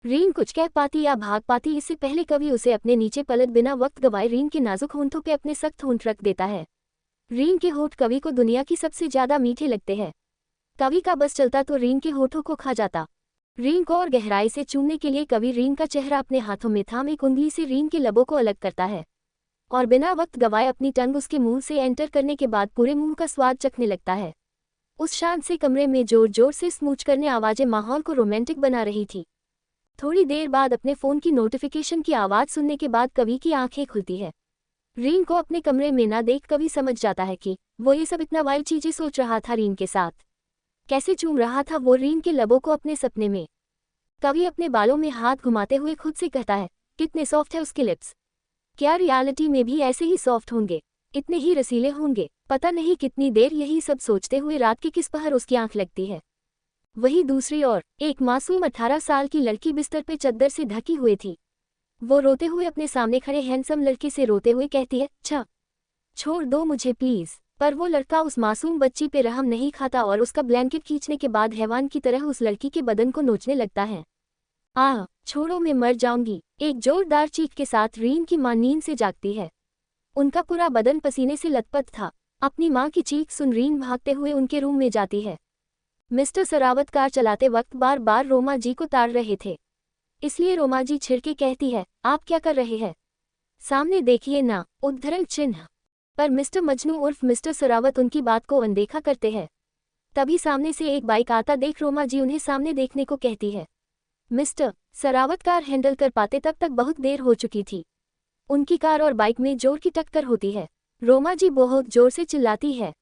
रीन कुछ कह पाती या भाग पाती इससे पहले कवि उसे अपने नीचे पलट बिना वक्त गवाए रीन के नाजुक होंठों पे अपने सख्त होंठ रख देता है। रीन के होठ कवि को दुनिया की सबसे ज्यादा मीठे लगते हैं। कवि का बस चलता तो रीन के होठों को खा जाता। रीन को और गहराई से चूमने के लिए कवि रीन का चेहरा अपने हाथों में थाम एक उंगली से रीन के लबों को अलग करता है और बिना वक्त गवाए अपनी टंग उसके मुंह से एंटर करने के बाद पूरे मुंह का स्वाद चखने लगता है। उस शांत से कमरे में जोर जोर से स्मूच करने आवाजें माहौल को रोमांटिक बना रही थी। थोड़ी देर बाद अपने फोन की नोटिफिकेशन की आवाज सुनने के बाद कवि की आंखें खुलती है। रीन को अपने कमरे में ना देख कवि समझ जाता है कि वो ये सब इतना वाइल्ड चीजें सोच रहा था रीन के साथ। कैसे चूम रहा था वो रीन के लबों को अपने सपने में। कवि अपने बालों में हाथ घुमाते हुए खुद से कहता है, कितने सॉफ्ट है उसके लिप्स। क्या रियलिटी में भी ऐसे ही सॉफ्ट होंगे, इतने ही रसीले होंगे। पता नहीं कितनी देर यही सब सोचते हुए रात के किस पहर उसकी आंख लगती है। वही दूसरी ओर एक मासूम 18 साल की लड़की बिस्तर पे चद्दर से ढकी हुई थी। वो रोते हुए अपने सामने खड़े हैंडसम लड़के से रोते हुए कहती है, अच्छा छोड़ दो मुझे प्लीज। पर वो लड़का उस मासूम बच्ची पे रहम नहीं खाता और उसका ब्लैंकेट खींचने के बाद हैवान की तरह उस लड़की के बदन को नोचने लगता है। छोड़ो मैं मर जाऊंगी। एक जोरदार चीख के साथ रीन की मां नींद से जागती है। उनका पूरा बदन पसीने से लथपथ था। अपनी मां की चीख सुन रीन भागते हुए उनके रूम में जाती है। मिस्टर सरावत कार चलाते वक्त बार बार रोमा जी को ताड़ रहे थे, इसलिए रोमा जी छिड़के कहती है, आप क्या कर रहे हैं? सामने देखिए ना, उद्धरण चिन्ह। पर मिस्टर मजनू उर्फ मिस्टर सरावत उनकी बात को अनदेखा करते हैं। तभी सामने से एक बाइक आता देख रोमा जी उन्हें सामने देखने को कहती है। मिस्टर सरावत कार हैंडल कर पाते तब तक बहुत देर हो चुकी थी। उनकी कार और बाइक में जोर की टक्कर होती है। रोमा जी बहुत जोर से चिल्लाती है।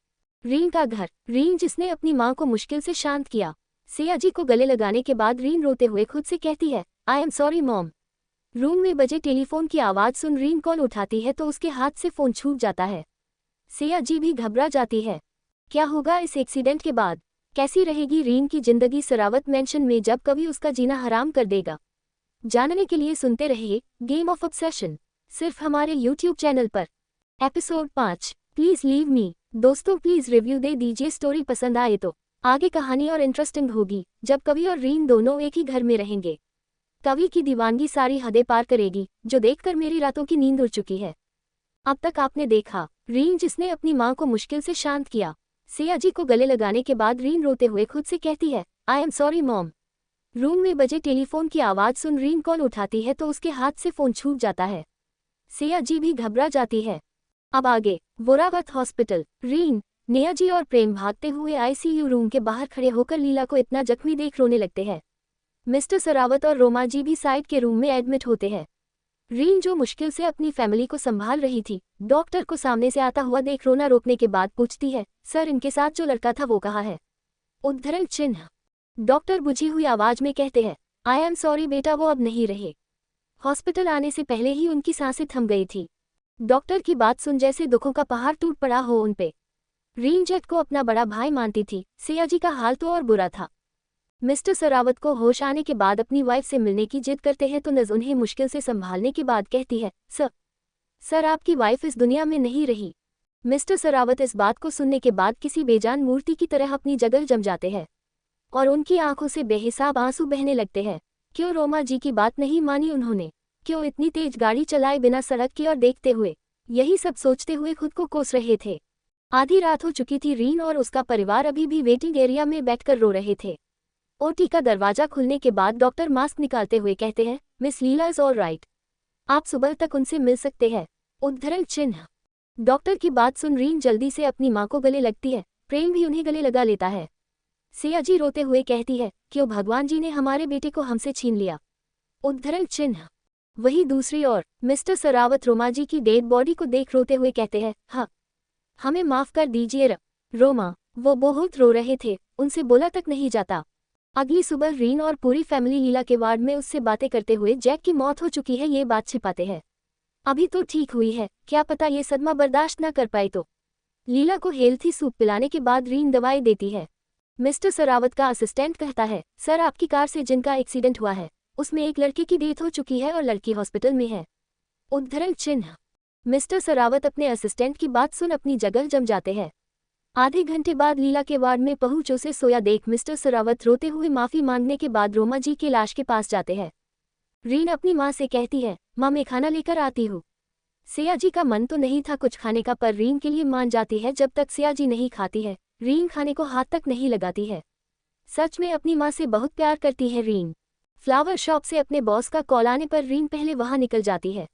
रीन का घर। रीन जिसने अपनी मां को मुश्किल से शांत किया। सिया जी को गले लगाने के बाद रीन रोते हुए खुद से कहती है, I am sorry mom. Room में बजे टेलीफोन की आवाज सुन रीन कॉल उठाती है तो उसके हाथ से फोन छूट जाता है। सिया जी भी घबरा जाती है। क्या होगा इस एक्सीडेंट के बाद? कैसी रहेगी रीन की जिंदगी सरावत मेंशन में जब कभी उसका जीना हराम कर देगा? जानने के लिए सुनते रहिए गेम ऑफ ऑब्सेशन, सिर्फ हमारे YouTube चैनल पर। Episode 5, please leave me. दोस्तों प्लीज रिव्यू दे दीजिए, स्टोरी पसंद आए तो। आगे कहानी और इंटरेस्टिंग होगी जब कवि और रीन दोनों एक ही घर में रहेंगे। कवि की दीवानगी सारी हदें पार करेगी, जो देखकर मेरी रातों की नींद उड़ चुकी है। अब तक आपने देखा रीन जिसने अपनी मां को मुश्किल से शांत किया। सिया जी को गले लगाने के बाद रीन रोते हुए खुद से कहती है, I am sorry mom. Room में बजे टेलीफोन की आवाज सुन रीन कॉल उठाती है तो उसके हाथ से फोन छूट जाता है। सिया जी भी घबरा जाती है। अब आगे वोरावत हॉस्पिटल। रीन, नेहा जी और प्रेम भागते हुए ICU रूम के बाहर खड़े होकर लीला को इतना जख्मी देख रोने लगते हैं। मिस्टर सरावत और रोमा जी भी साइड के रूम में एडमिट होते हैं। रीन जो मुश्किल से अपनी फैमिली को संभाल रही थी, डॉक्टर को सामने से आता हुआ देख रोना रोकने के बाद पूछती है, सर इनके साथ जो लड़का था वो कहाँ है? उद्धरण चिन्ह। डॉक्टर बुझी हुई आवाज में कहते हैं, आई एम सॉरी बेटा, वो अब नहीं रहे। हॉस्पिटल आने से पहले ही उनकी सांसें थम गई थी। डॉक्टर की बात सुन जैसे दुखों का पहाड़ टूट पड़ा हो उन पे। रीन जेट को अपना बड़ा भाई मानती थी। सिया जी का हाल तो और बुरा था। मिस्टर सरावत को होश आने के बाद अपनी वाइफ से मिलने की जिद करते हैं तो नज उन्हें मुश्किल से संभालने के बाद कहती है, सर आपकी वाइफ इस दुनिया में नहीं रही। मिस्टर सरावत इस बात को सुनने के बाद किसी बेजान मूर्ति की तरह अपनी जगह जम जाते हैं और उनकी आंखों से बेहिसाब आंसू बहने लगते हैं। क्यों रोमा जी की बात नहीं मानी उन्होंने? क्यों इतनी तेज गाड़ी चलाए बिना सड़क की ओर देखते हुए? यही सब सोचते हुए खुद को कोस रहे थे। आधी रात हो चुकी थी। रीन और उसका परिवार अभी भी वेटिंग एरिया में बैठकर रो रहे थे। ओटी का दरवाजा खुलने के बाद डॉक्टर मास्क निकालते हुए कहते हैं, miss Leela is all right, आप सुबह तक उनसे मिल सकते हैं। उद्धरण चिन्ह। डॉक्टर की बात सुन रीन जल्दी से अपनी माँ को गले लगती है। प्रेम भी उन्हें गले लगा लेता है। सिया जी रोते हुए कहती है, क्यों भगवान जी ने हमारे बेटे को हमसे छीन लिया? उद्धरण चिन्ह। वही दूसरी ओर मिस्टर सरावत रोमा जी की डेड बॉडी को देख रोते हुए कहते हैं, हाँ, हमें माफ कर दीजिए रोमा, वो बहुत रो रहे थे, उनसे बोला तक नहीं जाता। अगली सुबह रीन और पूरी फैमिली लीला के वार्ड में उससे बातें करते हुए जैक की मौत हो चुकी है ये बात छिपाते हैं। अभी तो ठीक हुई है, क्या पता ये सदमा बर्दाश्त न कर पाए तो। लीला को हेल्थी सूप पिलाने के बाद रीन दवाई देती है। मिस्टर सरावत का असिस्टेंट कहता है, सर आपकी कार से जिनका एक्सीडेंट हुआ है उसमें एक लड़के की डेथ हो चुकी है और लड़की हॉस्पिटल में है। उद्धरण चिन्ह। मिस्टर सरावत अपने असिस्टेंट की बात सुन अपनी जगह जम जाते हैं। आधे घंटे बाद लीला के वार्ड में पहुंच उसे सोया देख मिस्टर सरावत रोते हुए माफी मांगने के बाद रोमा जी की लाश के पास जाते हैं। रीन अपनी माँ से कहती है, माँ मैं खाना लेकर आती हूँ। सिया जी का मन तो नहीं था कुछ खाने का, पर रीन के लिए मान जाती है। जब तक सिया जी नहीं खाती है रीन खाने को हाथ तक नहीं लगाती है। सच में अपनी माँ से बहुत प्यार करती है रीन। फ्लावर शॉप से अपने बॉस का कॉल आने पर रीन पहले वहां निकल जाती है।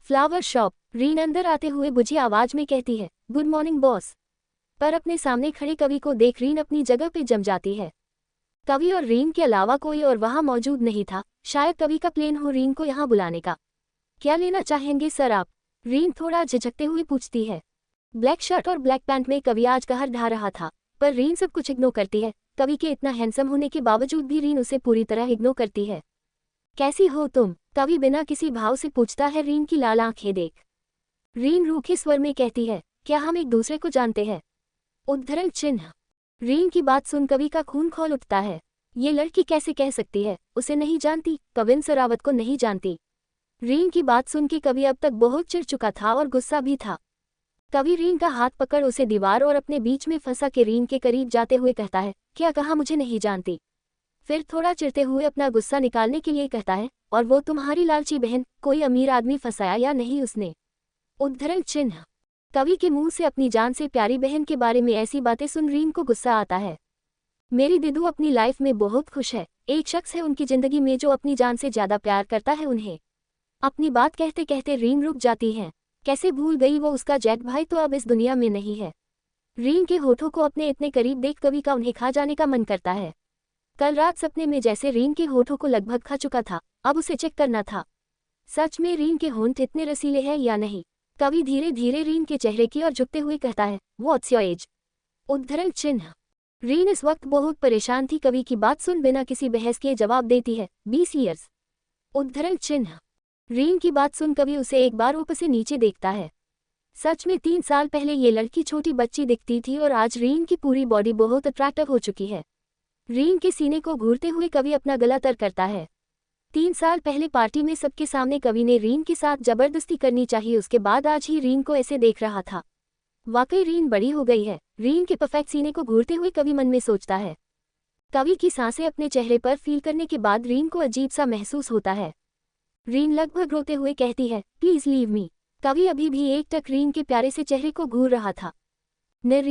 Flower shop. रीन अंदर आते हुए बुझी आवाज में कहती है, गुड मॉर्निंग बॉस। पर अपने सामने खड़े कवि को देख रीन अपनी जगह पे जम जाती है। कवि और रीन के अलावा कोई और वहां मौजूद नहीं था। शायद कवि का प्लान हो रीन को यहाँ बुलाने का। क्या लेना चाहेंगे सर आप? रीन थोड़ा झिझकते हुए पूछती है। ब्लैक शर्ट और ब्लैक पैंट में कवि आज कहर ढा रहा था, पर रीन सब कुछ इग्नोर करती है। कवि के इतना हैंडसम होने के बावजूद भी रीन उसे पूरी तरह इग्नोर करती है। कैसी हो तुम? कवि बिना किसी भाव से पूछता है रीन की लाल आंखें देख। रीन रूखे स्वर में कहती है, क्या हम एक दूसरे को जानते हैं? उद्धरण चिन्ह। रीन की बात सुन कवि का खून खौल उठता है। ये लड़की कैसे कह सकती है उसे नहीं जानती, कविन सरावत को नहीं जानती। रीन की बात सुन के कवि अब तक बहुत चिढ़ चुका था और गुस्सा भी था। कवि रीन का हाथ पकड़ उसे दीवार और अपने बीच में फंसा के रीन के करीब जाते हुए कहता है, क्या कहा मुझे नहीं जानती? फिर थोड़ा चिढ़ते हुए अपना गुस्सा निकालने के लिए कहता है, और वो तुम्हारी लालची बहन, कोई अमीर आदमी फंसाया या नहीं उसने? उद्धरण चिन्ह। कवि के मुंह से अपनी जान से प्यारी बहन के बारे में ऐसी बातें सुन रीन को गुस्सा आता है। मेरी दिदू अपनी लाइफ में बहुत खुश है। एक शख्स है उनकी जिंदगी में जो अपनी जान से ज्यादा प्यार करता है उन्हें। अपनी बात कहते कहते रीन रुक जाती है। कैसे भूल गई वो उसका जैक भाई तो अब इस दुनिया में नहीं है। रीन के होठों को अपने इतने करीब देख कवि का उन्हें खा जाने का मन करता है। कल रात सपने में जैसे रीन के होठों को लगभग खा चुका था, अब उसे चेक करना था सच में रीन के होंठ इतने रसीले हैं या नहीं। कवि धीरे धीरे रीन के चेहरे की ओर झुकते हुए कहता है, व्हाट्स योर एज? उद्धरण चिन्ह। रीन इस वक्त बहुत परेशान थी। कवि की बात सुन बिना किसी बहस के जवाब देती है, 20 ईयर्स। उद्धरण चिन्ह। रीन की बात सुन कवि उसे एक बार ऊपर से नीचे देखता है। सच में 3 साल पहले ये लड़की छोटी बच्ची दिखती थी और आज रीन की पूरी बॉडी बहुत अट्रैक्टिव हो चुकी है। रीन के सीने को घूरते हुए कवि अपना गला तर करता है। 3 साल पहले पार्टी में सबके सामने कवि ने रीन के साथ जबरदस्ती करनी चाहिए, उसके बाद आज ही रीन को ऐसे देख रहा था। वाकई रीन बड़ी हो गई है। रीन के परफेक्ट सीने को घूरते हुए कवि मन में सोचता है। कवि की सांसें अपने चेहरे पर फील करने के बाद रीन को अजीब सा महसूस होता है। रीन लगभग रोते हुए कहती है, प्लीज लीव मी। कवि अभी भी एक टक रीन के प्यारे से चेहरे को घूर रहा था। न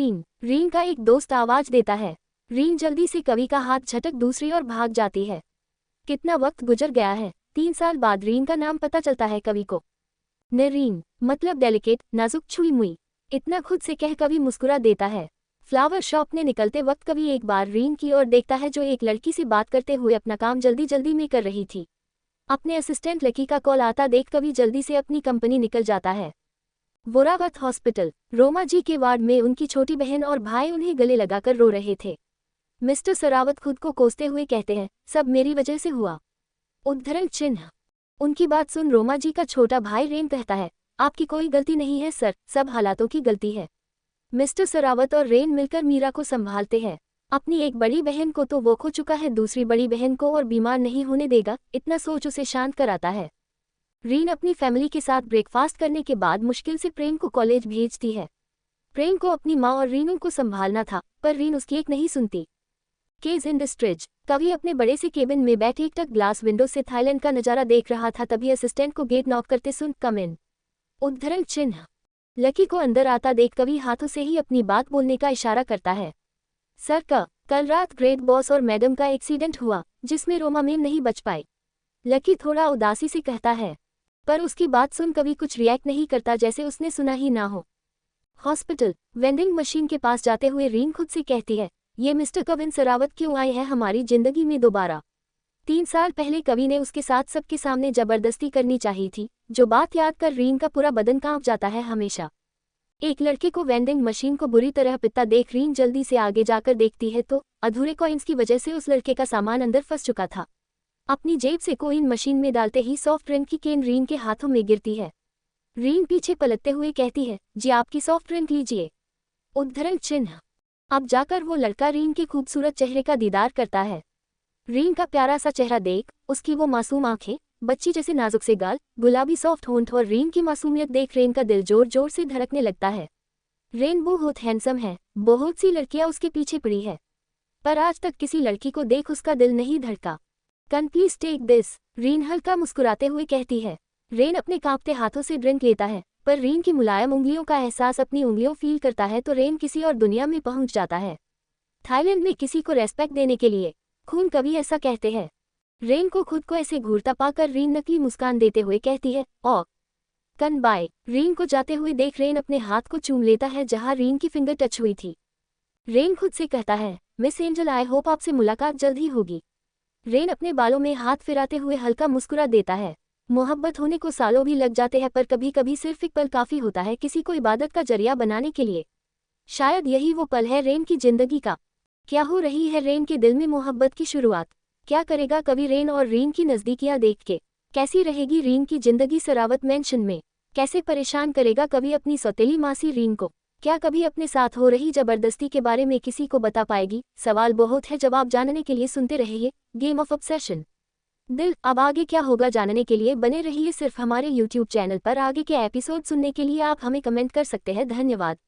रीन का एक दोस्त आवाज देता है। रीन जल्दी से कवि का हाथ झटक दूसरी ओर भाग जाती है। कितना वक्त गुजर गया है। 3 साल बाद रीन का नाम पता चलता है कवि को। रीन मतलब डेलिकेट, नाजुक, छुई मुई। इतना खुद से कह कवि मुस्कुरा देता है। फ्लावर शॉप ने निकलते वक्त कवि एक बार रीन की ओर देखता है जो एक लड़की से बात करते हुए अपना काम जल्दी जल्दी में कर रही थी। अपने असिस्टेंट लकी का कॉल आता देख कवि जल्दी से अपनी कंपनी निकल जाता है। वोरावत हॉस्पिटल। रोमा जी के वार्ड में उनकी छोटी बहन और भाई उन्हें गले लगाकर रो रहे थे। मिस्टर सरावत खुद को कोसते हुए कहते हैं, सब मेरी वजह से हुआ। उद्धरण चिन्ह। उनकी बात सुन रोमा जी का छोटा भाई रेन कहता है, आपकी कोई गलती नहीं है सर, सब हालातों की गलती है। मिस्टर सरावत और रेन मिलकर मीरा को संभालते हैं। अपनी एक बड़ी बहन को तो वो खो चुका है, दूसरी बड़ी बहन को और बीमार नहीं होने देगा, इतना सोच उसे शांत कराता है। रीन अपनी फैमिली के साथ ब्रेकफास्ट करने के बाद मुश्किल से प्रेम को कॉलेज भेजती है। प्रेम को अपनी माँ और रीनू को संभालना था, पर रीन उसकी एक नहीं सुनती। केज इन डिस्ट्रिज। कवि अपने बड़े से केबिन में बैठे एक ग्लास विंडो से थाईलैंड का नजारा देख रहा था, तभी असिस्टेंट को गेट नॉक करते सुन कम इन उद्धरण चिन्ह। लकी को अंदर आता देख कवि हाथों से ही अपनी बात बोलने का इशारा करता है। सर कल रात ग्रेट बॉस और मैडम का एक्सीडेंट हुआ, जिसमें रोमा मैम नहीं बच पाई। लकी थोड़ा उदासी से कहता है, पर उसकी बात सुन कवि कुछ रिएक्ट नहीं करता, जैसे उसने सुना ही ना हो। हॉस्पिटल। वेंडिंग मशीन के पास जाते हुए रीन खुद से कहती है, ये मिस्टर कविन सरावत क्यों आए हैं हमारी जिंदगी में दोबारा। 3 साल पहले कवि ने उसके साथ सबके सामने जबरदस्ती करनी चाहिए थी, जो बात याद कर रीन का पूरा बदन कांप जाता है। हमेशा एक लड़के को वेंडिंग मशीन को बुरी तरह पिटता देख रीन जल्दी से आगे जाकर देखती है तो अधूरे कॉइन्स की वजह से उस लड़के का सामान अंदर फंस चुका था। अपनी जेब से कॉइन मशीन में डालते ही सॉफ्ट ड्रिंक की केन रीन के हाथों में गिरती है। रीन पीछे पलटते हुए कहती है, जी आपकी सॉफ्ट ड्रिंक लीजिए। उद्धरण चिन्ह। अब जाकर वो लड़का रीन के खूबसूरत चेहरे का दीदार करता है। रीन का प्यारा सा चेहरा देख, उसकी वो मासूम आंखें, बच्ची जैसे नाजुक से गाल, गुलाबी सॉफ्ट होंठ और रीन की मासूमियत देख रेन का दिल जोर जोर से धड़कने लगता है। रेन बहुत हैंडसम है, बहुत सी लड़कियां उसके पीछे पड़ी है, पर आज तक किसी लड़की को देख उसका दिल नहीं धड़का। कैन प्लीज टेक दिस, रीन हल्का मुस्कुराते हुए कहती है। रेन अपने कांपते हाथों से ड्रिंक लेता है, पर रेन की मुलायम उंगलियों का एहसास अपनी उंगलियों फील करता है तो रेन किसी और दुनिया में पहुंच जाता है। थाईलैंड में किसी को रेस्पेक्ट देने के लिए खून कवि ऐसा कहते हैं। रेन को खुद को ऐसे घूरता पाकर रीन नकली मुस्कान देते हुए कहती है, ओ कन बाय। रीन को जाते हुए देख रेन अपने हाथ को चूम लेता है जहां रीन की फिंगर टच हुई थी। रेन खुद से कहता है, मिस एंजल आई होप आपसे मुलाकात जल्द ही होगी। रेन अपने बालों में हाथ फिराते हुए हल्का मुस्कुरा देता है। मोहब्बत होने को सालों भी लग जाते हैं, पर कभी कभी सिर्फ एक पल काफी होता है किसी को इबादत का जरिया बनाने के लिए। शायद यही वो पल है रेन की जिंदगी का। क्या हो रही है रेन के दिल में मोहब्बत की शुरुआत? क्या करेगा कवि रेन और रीन की नज़दीकियां देख के? कैसी रहेगी रीन की जिंदगी सरावत मैंशन में? कैसे परेशान करेगा कवि अपनी सौतेली मासी रीन को? क्या कभी अपने साथ हो रही जबरदस्ती के बारे में किसी को बता पाएगी? सवाल बहुत है, जवाब जानने के लिए सुनते रहिए गेम ऑफ ऑब्सेशन दिल। अब आगे क्या होगा जानने के लिए बने रहिए सिर्फ हमारे YouTube चैनल पर। आगे के एपिसोड सुनने के लिए आप हमें कमेंट कर सकते हैं। धन्यवाद।